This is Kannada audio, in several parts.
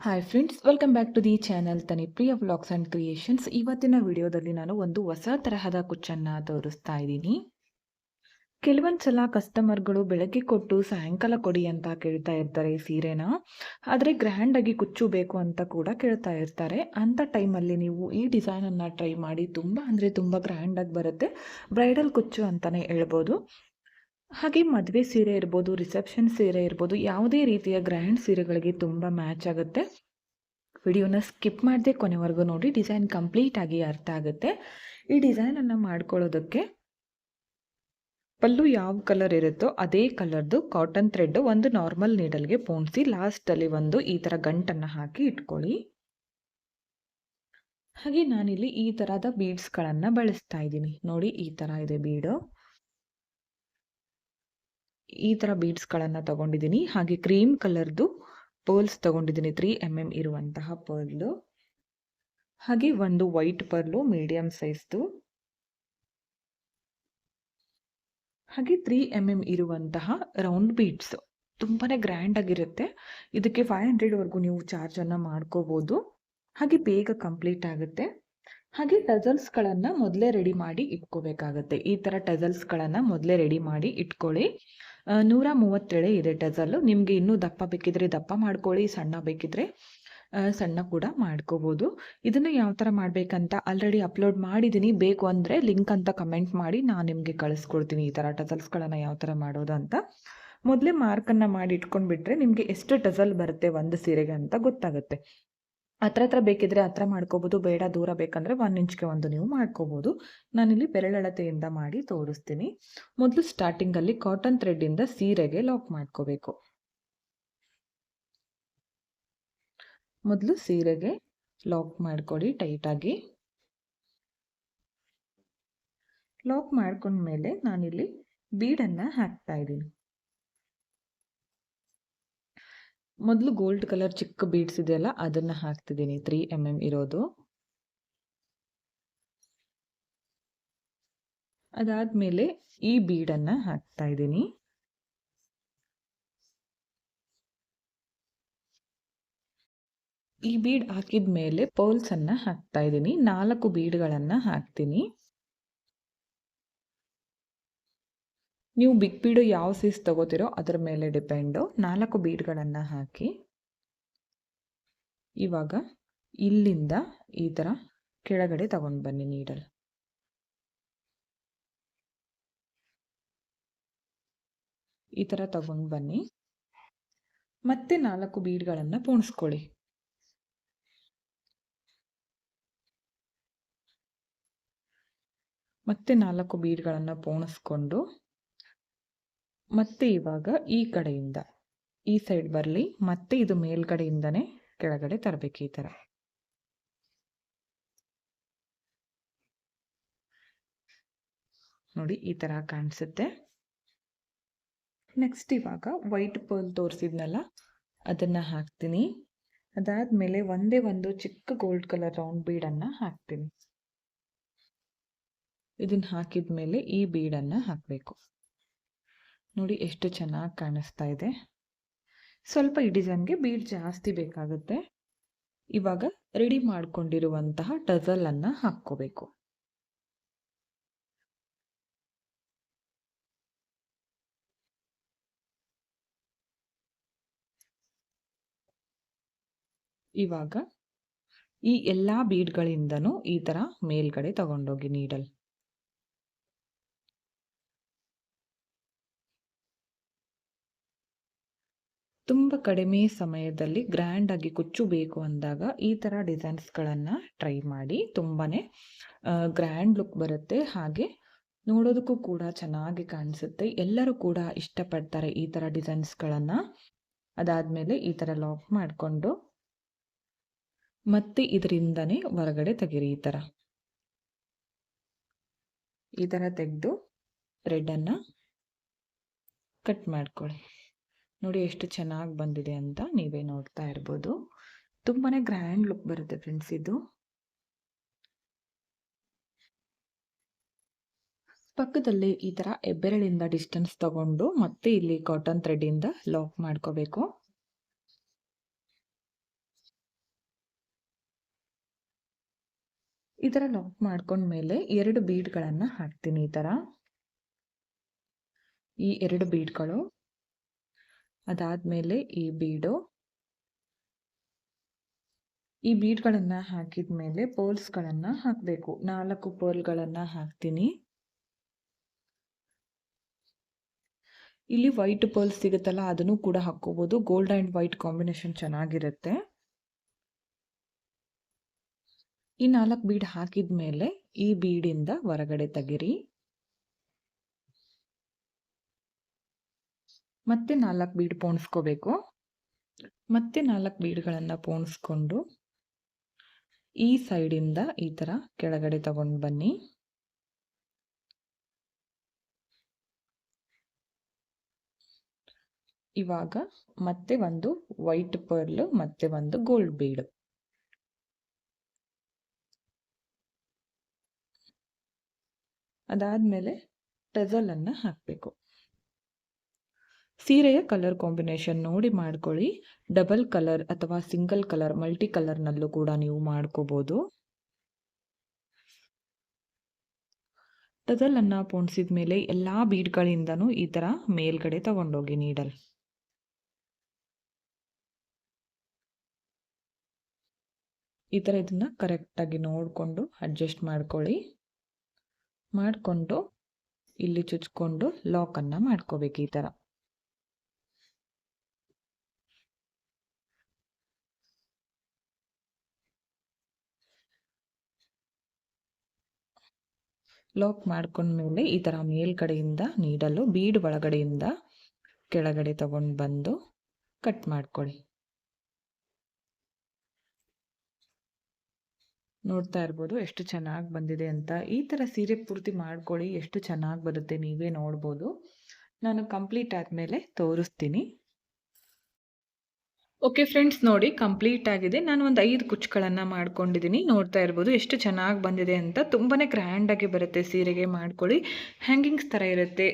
Hi friends, welcome back to the channel Tanipriya vlogs and creations. ಇವತ್ತಿನ ವಿಡಿಯೋದಲ್ಲಿ ನಾನು ಒಂದು ಹೊಸ ತರಹದ ಕುಚ್ಚನ್ನು ತೋರಿಸ್ತಾ ಇದ್ದೀನಿ. ಕೆಲವೊಂದು ಸಲ ಕಸ್ಟಮರ್ಗಳು ಬೆಳಗ್ಗೆ ಕೊಟ್ಟು ಸಾಯಂಕಾಲ ಕೊಡಿ ಅಂತ ಕೇಳ್ತಾ ಇರ್ತಾರೆ ಸೀರೆನ. ಆದರೆ ಗ್ರ್ಯಾಂಡಾಗಿ ಕುಚ್ಚು ಬೇಕು ಅಂತ ಕೂಡ ಕೇಳ್ತಾ ಇರ್ತಾರೆ. ಅಂಥ ಟೈಮಲ್ಲಿ ನೀವು ಈ ಡಿಸೈನನ್ನು ಟ್ರೈ ಮಾಡಿ. ತುಂಬ ಅಂದರೆ ತುಂಬ ಗ್ರ್ಯಾಂಡಾಗಿ ಬರುತ್ತೆ. ಬ್ರೈಡಲ್ ಕುಚ್ಚು ಅಂತಲೇ ಹೇಳ್ಬೋದು. ಹಾಗೆ ಮದುವೆ ಸೀರೆ ಇರ್ಬೋದು, ರಿಸೆಪ್ಷನ್ ಸೀರೆ ಇರ್ಬೋದು, ಯಾವುದೇ ರೀತಿಯ ಗ್ರ್ಯಾಂಡ್ ಸೀರೆಗಳಿಗೆ ತುಂಬ ಮ್ಯಾಚ್ ಆಗುತ್ತೆ. ವಿಡಿಯೋನ ಸ್ಕಿಪ್ ಮಾಡದೆ ಕೊನೆವರೆಗೂ ನೋಡಿ, ಡಿಸೈನ್ ಕಂಪ್ಲೀಟ್ ಆಗಿ ಅರ್ಥ ಆಗುತ್ತೆ. ಈ ಡಿಸೈನನ್ನು ಮಾಡ್ಕೊಳ್ಳೋದಕ್ಕೆ ಪಲ್ಲು ಯಾವ ಕಲರ್ ಇರುತ್ತೋ ಅದೇ ಕಲರ್ದು ಕಾಟನ್ ಥ್ರೆಡ್ ಒಂದು ನಾರ್ಮಲ್ ನೀಡಲ್ಗೆ ಪೋಣಿಸಿ ಲಾಸ್ಟಲ್ಲಿ ಒಂದು ಈ ಥರ ಗಂಟನ್ನು ಹಾಕಿ ಇಟ್ಕೊಳ್ಳಿ. ಹಾಗೆ ನಾನಿಲ್ಲಿ ಈ ಥರದ ಬೀಡ್ಸ್ಗಳನ್ನು ಬಳಸ್ತಾ ಇದ್ದೀನಿ. ನೋಡಿ, ಈ ಥರ ಇದೆ ಬೀಡು. ಈ ಥರ ಬೀಡ್ಸ್ಗಳನ್ನು ತಗೊಂಡಿದ್ದೀನಿ. ಹಾಗೆ ಕ್ರೀಮ್ ಕಲರ್ದು ಪರ್ಲ್ಸ್ ತಗೊಂಡಿದ್ದೀನಿ, 3 mm ಇರುವಂತಹ ಪರ್ಲು. ಹಾಗೆ ಒಂದು ವೈಟ್ ಪರ್ಲು ಮೀಡಿಯಂ ಸೈಜ್ದು. ಹಾಗೆ 3 mm ಇರುವಂತಹ ರೌಂಡ್ ಬೀಡ್ಸ್. ತುಂಬಾ ಗ್ರ್ಯಾಂಡ್ ಆಗಿರುತ್ತೆ. ಇದಕ್ಕೆ 500 ವರೆಗೂ ನೀವು ಚಾರ್ಜನ್ನು ಮಾಡ್ಕೋಬೋದು. ಹಾಗೆ ಬೇಗ ಕಂಪ್ಲೀಟ್ ಆಗುತ್ತೆ. ಹಾಗೆ ಟಜಲ್ಸ್ಗಳನ್ನು ಮೊದಲೇ ರೆಡಿ ಮಾಡಿ ಇಟ್ಕೋಬೇಕಾಗತ್ತೆ. ಈ ಥರ ಟಜಲ್ಸ್ಗಳನ್ನು ಮೊದಲೇ ರೆಡಿ ಮಾಡಿ ಇಟ್ಕೊಳ್ಳಿ. 137 ಇದೆ ಟಜಲ್ಲು. ನಿಮಗೆ ಇನ್ನೂ ದಪ್ಪ ಬೇಕಿದ್ರೆ ದಪ್ಪ ಮಾಡ್ಕೊಳ್ಳಿ, ಸಣ್ಣ ಬೇಕಿದ್ರೆ ಸಣ್ಣ ಕೂಡ ಮಾಡ್ಕೋಬೋದು. ಇದನ್ನು ಯಾವ ಥರ ಮಾಡಬೇಕಂತ ಆಲ್ರೆಡಿ ಅಪ್ಲೋಡ್ ಮಾಡಿದ್ದೀನಿ. ಬೇಕು ಅಂದರೆ ಲಿಂಕ್ ಅಂತ ಕಮೆಂಟ್ ಮಾಡಿ, ನಾನು ನಿಮಗೆ ಕಳಿಸ್ಕೊಡ್ತೀನಿ ಈ ಥರ ಟಜಲ್ಸ್ಗಳನ್ನು ಯಾವ ಥರ ಮಾಡೋದು ಅಂತ. ಮೊದಲೇ ಮಾರ್ಕನ್ನು ಮಾಡಿ ಇಟ್ಕೊಂಡ್ಬಿಟ್ರೆ ನಿಮಗೆ ಎಷ್ಟು ಟಜಲ್ ಬರುತ್ತೆ ಒಂದು ಸೀರೆಗೆ ಅಂತ ಗೊತ್ತಾಗುತ್ತೆ. ಹತ್ರ ಬೇಕಿದ್ರೆ ಹತ್ರ ಮಾಡ್ಕೋಬೋದು, ಬೇಡ ದೂರ ಬೇಕಂದರೆ 1 ಇಂಚ್ಗೆ ಒಂದು ನೀವು ಮಾಡ್ಕೋಬೋದು. ನಾನಿಲ್ಲಿ ಬೆರಳಳತೆಯಿಂದ ಮಾಡಿ ತೋರಿಸ್ತೀನಿ. ಮೊದಲು ಸ್ಟಾರ್ಟಿಂಗಲ್ಲಿ ಕಾಟನ್ ಥ್ರೆಡ್ಡಿಂದ ಸೀರೆಗೆ ಲಾಕ್ ಮಾಡ್ಕೋಬೇಕು. ಮೊದಲು ಸೀರೆಗೆ ಲಾಕ್ ಮಾಡ್ಕೊಳ್ಳಿ ಟೈಟಾಗಿ. ಲಾಕ್ ಮಾಡ್ಕೊಂಡ್ಮೇಲೆ ನಾನಿಲ್ಲಿ ಬೀಡನ್ನು ಹಾಕ್ತಾ ಇದ್ದೀನಿ. ಮೊದಲು ಗೋಲ್ಡ್ ಕಲರ್ ಚಿಕ್ಕ ಬೀಡ್ಸ್ ಇದೆಯಲ್ಲ ಅದನ್ನು ಹಾಕ್ತಿದ್ದೀನಿ, 3 mm ಇರೋದು. ಅದಾದಮೇಲೆ ಈ ಬೀಡನ್ನು ಹಾಕ್ತಾ ಇದ್ದೀನಿ. ಈ ಬೀಡ್ ಹಾಕಿದ ಮೇಲೆ ಪರ್ಲ್ಸನ್ನು ಹಾಕ್ತಾ ಇದ್ದೀನಿ. 4 ಬೀಡ್ಗಳನ್ನು ಹಾಕ್ತೀನಿ. ನೀವು ಬಿಗ್ ಬೀಡು ಯಾವ ಸೈಜ್ ತಗೋತೀರೋ ಅದರ ಮೇಲೆ ಡಿಪೆಂಡು. 4 ಬೀಡ್ಗಳನ್ನು ಹಾಕಿ ಇವಾಗ ಇಲ್ಲಿಂದ ಈ ಥರ ಕೆಳಗಡೆ ತಗೊಂಡು ಬನ್ನಿ ನೀಡಲ್. ಈ ಥರ ತಗೊಂಡು ಬನ್ನಿ. ಮತ್ತೆ 4 ಬೀಡ್ಗಳನ್ನು ಪೋಣಿಸ್ಕೊಳ್ಳಿ. ಮತ್ತೆ 4 ಬೀಡ್ಗಳನ್ನು ಪೋಣಿಸ್ಕೊಂಡು ಮತ್ತೆ ಇವಾಗ ಈ ಕಡೆಯಿಂದ ಈ ಸೈಡ್ ಬರಲಿ. ಮತ್ತೆ ಇದು ಮೇಲ್ಗಡೆಯಿಂದನೇ ಕೆಳಗಡೆ ತರಬೇಕು. ಈ ಥರ ನೋಡಿ, ಈ ಥರ ಕಾಣಿಸುತ್ತೆ. ನೆಕ್ಸ್ಟ್ ಇವಾಗ ವೈಟ್ ಪರ್ಲ್ ತೋರಿಸಿದ್ನಲ್ಲ ಅದನ್ನು ಹಾಕ್ತೀನಿ. ಅದಾದಮೇಲೆ ಒಂದೇ ಒಂದು ಚಿಕ್ಕ ಗೋಲ್ಡ್ ಕಲರ್ ರೌಂಡ್ ಬೀಡನ್ನು ಹಾಕ್ತೀನಿ. ಇದನ್ನು ಹಾಕಿದ ಮೇಲೆ ಈ ಬೀಡನ್ನು ಹಾಕಬೇಕು. ನೋಡಿ ಎಷ್ಟು ಚೆನ್ನಾಗಿ ಕಾಣಿಸ್ತಾ ಇದೆ. ಸ್ವಲ್ಪ ಈ ಡಿಸೈನ್ಗೆ ಬೀಡ್ ಜಾಸ್ತಿ ಬೇಕಾಗುತ್ತೆ. ಇವಾಗ ರೆಡಿ ಮಾಡಿಕೊಂಡಿರುವಂತಹ ಟಜಲನ್ನು ಹಾಕ್ಕೋಬೇಕು. ಇವಾಗ ಈ ಎಲ್ಲ ಬೀಡ್ಗಳಿಂದನೂ ಈ ಥರ ಮೇಲ್ಗಡೆ ತಗೊಂಡೋಗಿ ನೀಡಲ್. ತುಂಬ ಕಡಿಮೆ ಸಮಯದಲ್ಲಿ ಗ್ರ್ಯಾಂಡಾಗಿ ಕುಚ್ಚು ಬೇಕು ಅಂದಾಗ ಈ ಥರ ಡಿಸೈನ್ಸ್ಗಳನ್ನು ಟ್ರೈ ಮಾಡಿ. ತುಂಬಾ ಗ್ರ್ಯಾಂಡ್ ಲುಕ್ ಬರುತ್ತೆ. ಹಾಗೆ ನೋಡೋದಕ್ಕೂ ಕೂಡ ಚೆನ್ನಾಗಿ ಕಾಣಿಸುತ್ತೆ. ಎಲ್ಲರೂ ಕೂಡ ಇಷ್ಟಪಡ್ತಾರೆ ಈ ಥರ ಡಿಸೈನ್ಸ್ಗಳನ್ನು. ಅದಾದಮೇಲೆ ಈ ಥರ ಲಾಕ್ ಮಾಡಿಕೊಂಡು ಮತ್ತೆ ಇದರಿಂದನೇ ಹೊರಗಡೆ ತೆಗೀರಿ. ಈ ಥರ ತೆಗೆದು ಥ್ರೆಡನ್ನು ಕಟ್ ಮಾಡ್ಕೊಳ್ಳಿ. ನೋಡಿ ಎಷ್ಟು ಚೆನ್ನಾಗಿ ಬಂದಿದೆ ಅಂತ ನೀವೇ ನೋಡ್ತಾ ಇರ್ಬೋದು. ತುಂಬಾ ಗ್ರ್ಯಾಂಡ್ ಲುಕ್ ಬರುತ್ತೆ ಫ್ರೆಂಡ್ಸ್ ಇದು. ಪಕ್ಕದಲ್ಲಿ ಈ ಥರ ಹೆಬ್ಬೆರಳಿಂದ ಡಿಸ್ಟೆನ್ಸ್ ತಗೊಂಡು ಮತ್ತೆ ಇಲ್ಲಿ ಕಾಟನ್ ಥ್ರೆಡ್ಡಿಂದ ಲಾಕ್ ಮಾಡ್ಕೋಬೇಕು. ಈ ಥರ ಲಾಕ್ ಮಾಡ್ಕೊಂಡ್ಮೇಲೆ 2 ಬೀಡ್ಗಳನ್ನು ಹಾಕ್ತೀನಿ. ಈ ಥರ ಈ 2 ಬೀಡ್ಗಳು, ಅದಾದ್ಮೇಲೆ ಈ ಬೀಡು. ಈ ಬೀಡ್ಗಳನ್ನು ಹಾಕಿದ ಮೇಲೆ ಪರ್ಲ್ಸ್ಗಳನ್ನು ಹಾಕಬೇಕು. 4 ಪರ್ಲ್ಗಳನ್ನು ಹಾಕ್ತೀನಿ. ಇಲ್ಲಿ ವೈಟ್ ಪರ್ಲ್ಸ್ ಸಿಗುತ್ತಲ್ಲ, ಅದನ್ನು ಕೂಡ ಹಾಕೋಬಹುದು. ಗೋಲ್ಡ್ ಆ್ಯಂಡ್ ವೈಟ್ ಕಾಂಬಿನೇಷನ್ ಚೆನ್ನಾಗಿರುತ್ತೆ. ಈ 4 ಬೀಡ್ ಹಾಕಿದ ಮೇಲೆ ಈ ಬೀಡಿಂದ ಹೊರಗಡೆ ತೆಗಿರಿ. ಮತ್ತೆ 4 ಬೀಡ್ ಪೋಣಿಸ್ಕೋಬೇಕು. ಮತ್ತೆ 4 ಬೀಡ್ಗಳನ್ನು ಪೋಣಿಸ್ಕೊಂಡು ಈ ಸೈಡಿಂದ ಈ ಥರ ಕೆಳಗಡೆ ತಗೊಂಡು ಬನ್ನಿ. ಇವಾಗ ಮತ್ತೆ ಒಂದು ವೈಟ್ ಪರ್ಲ್ ಮತ್ತೆ ಒಂದು ಗೋಲ್ಡ್ ಬೀಡ್. ಅದಾದ್ಮೇಲೆ ಟಜಲ್ ಅನ್ನ ಹಾಕಬೇಕು. ಸೀರೆಯ ಕಲರ್ ಕಾಂಬಿನೇಷನ್ ನೋಡಿ ಮಾಡ್ಕೊಳ್ಳಿ. ಡಬಲ್ ಕಲರ್ ಅಥವಾ ಸಿಂಗಲ್ ಕಲರ್, ಮಲ್ಟಿ ಕಲರ್ನಲ್ಲೂ ಕೂಡ ನೀವು ಮಾಡ್ಕೋಬಹುದು. ಟಜಲ್ ಅನ್ನ ಪೋಣಿಸಿದ ಮೇಲೆ ಎಲ್ಲಾ ಬೀಡ್ಗಳಿಂದನೂ ಈ ತರ ಮೇಲ್ಗಡೆ ತಗೊಂಡೋಗಿ ನೀಡಲ್. ಈ ತರ ಇದನ್ನ ಕರೆಕ್ಟ್ ಆಗಿ ನೋಡ್ಕೊಂಡು ಅಡ್ಜಸ್ಟ್ ಮಾಡ್ಕೊಳ್ಳಿ. ಮಾಡ್ಕೊಂಡು ಇಲ್ಲಿ ಚುಚ್ಕೊಂಡು ಲಾಕ್ ಅನ್ನ ಮಾಡ್ಕೋಬೇಕು. ಈ ತರ ಲಾಕ್ ಮಾಡ್ಕೊಂಡ್ಮೇಲೆ ಈ ತರ ಮೇಲ್ಗಡೆಯಿಂದ ನೀಡಲು ಬೀಡ್ ಒಳಗಡೆಯಿಂದ ಕೆಳಗಡೆ ತಗೊಂಡು ಬಂದು ಕಟ್ ಮಾಡ್ಕೊಳ್ಳಿ. ನೋಡ್ತಾ ಇರ್ಬೋದು ಎಷ್ಟು ಚೆನ್ನಾಗಿ ಬಂದಿದೆ ಅಂತ. ಈ ತರ ಸೀರೆ ಪೂರ್ತಿ ಮಾಡ್ಕೊಳ್ಳಿ, ಎಷ್ಟು ಚೆನ್ನಾಗಿ ಬರುತ್ತೆ ನೀವೇ ನೋಡ್ಬೋದು. ನಾನು ಕಂಪ್ಲೀಟ್ ಆದ್ಮೇಲೆ ತೋರಿಸ್ತೀನಿ. ಓಕೆ ಫ್ರೆಂಡ್ಸ್, ನೋಡಿ ಕಂಪ್ಲೀಟ್ ಆಗಿದೆ. ನಾನು ಒಂದು 5 ಕುಚ್ಚುಗಳನ್ನು ಮಾಡ್ಕೊಂಡಿದ್ದೀನಿ. ನೋಡ್ತಾ ಇರ್ಬೋದು ಎಷ್ಟು ಚೆನ್ನಾಗಿ ಬಂದಿದೆ ಅಂತ. ತುಂಬಾನೇ ಗ್ರ್ಯಾಂಡ್ ಆಗಿ ಬರುತ್ತೆ ಸೀರೆಗೆ. ಮಾಡ್ಕೊಳ್ಳಿ, ಹ್ಯಾಂಗಿಂಗ್ಸ್ ತರ ಇರುತ್ತೆ,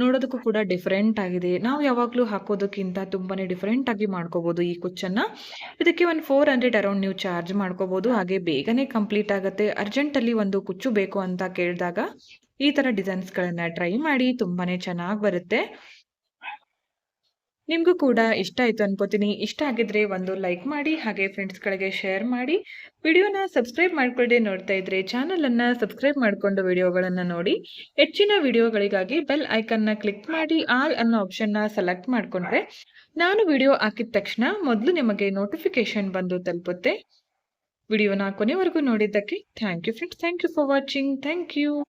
ನೋಡೋದಕ್ಕೂ ಕೂಡ ಡಿಫರೆಂಟ್ ಆಗಿದೆ. ನಾವು ಯಾವಾಗಲೂ ಹಾಕೋದಕ್ಕಿಂತ ತುಂಬಾನೇ ಡಿಫರೆಂಟ್ ಆಗಿ ಮಾಡ್ಕೋಬಹುದು ಈ ಕುಚ್ಚನ್ನ. ಇದಕ್ಕೆ ಒಂದು 400 ಅರೌಂಡ್ ನೀವು ಚಾರ್ಜ್ ಮಾಡ್ಕೋಬಹುದು. ಹಾಗೆ ಬೇಗನೆ ಕಂಪ್ಲೀಟ್ ಆಗುತ್ತೆ. ಅರ್ಜೆಂಟಲ್ಲಿ ಒಂದು ಕುಚ್ಚು ಬೇಕು ಅಂತ ಕೇಳಿದಾಗ ಈ ತರ ಡಿಸೈನ್ಸ್ಗಳನ್ನ ಟ್ರೈ ಮಾಡಿ, ತುಂಬಾನೇ ಚೆನ್ನಾಗಿ ಬರುತ್ತೆ. ನಿಮಗೂ ಕೂಡ ಇಷ್ಟ ಆಯಿತು ಅನ್ಕೋತೀನಿ. ಇಷ್ಟ ಆಗಿದ್ರೆ ಒಂದು ಲೈಕ್ ಮಾಡಿ, ಹಾಗೆ ಫ್ರೆಂಡ್ಸ್ಗಳಿಗೆ ಶೇರ್ ಮಾಡಿ. ವಿಡಿಯೋನ ಸಬ್ಸ್ಕ್ರೈಬ್ ಮಾಡ್ಕೊಳ್ಳದೆ ನೋಡ್ತಾ ಇದ್ರೆ ಚಾನಲನ್ನು ಸಬ್ಸ್ಕ್ರೈಬ್ ಮಾಡಿಕೊಂಡು ವಿಡಿಯೋಗಳನ್ನು ನೋಡಿ. ಹೆಚ್ಚಿನ ವಿಡಿಯೋಗಳಿಗಾಗಿ ಬೆಲ್ ಐಕನ್ನ ಕ್ಲಿಕ್ ಮಾಡಿ ಆಲ್ ಅನ್ನೋ ಆಪ್ಷನ್ನ ಸೆಲೆಕ್ಟ್ ಮಾಡಿಕೊಂಡ್ರೆ ನಾನು ವಿಡಿಯೋ ಹಾಕಿದ ತಕ್ಷಣ ಮೊದಲು ನಿಮಗೆ ನೋಟಿಫಿಕೇಶನ್ ಬಂದು ತಲುಪುತ್ತೆ. ವಿಡಿಯೋನ ಕೊನೆವರೆಗೂ ನೋಡಿದ್ದಕ್ಕೆ thank you friends. Thank you for watching. Thank you.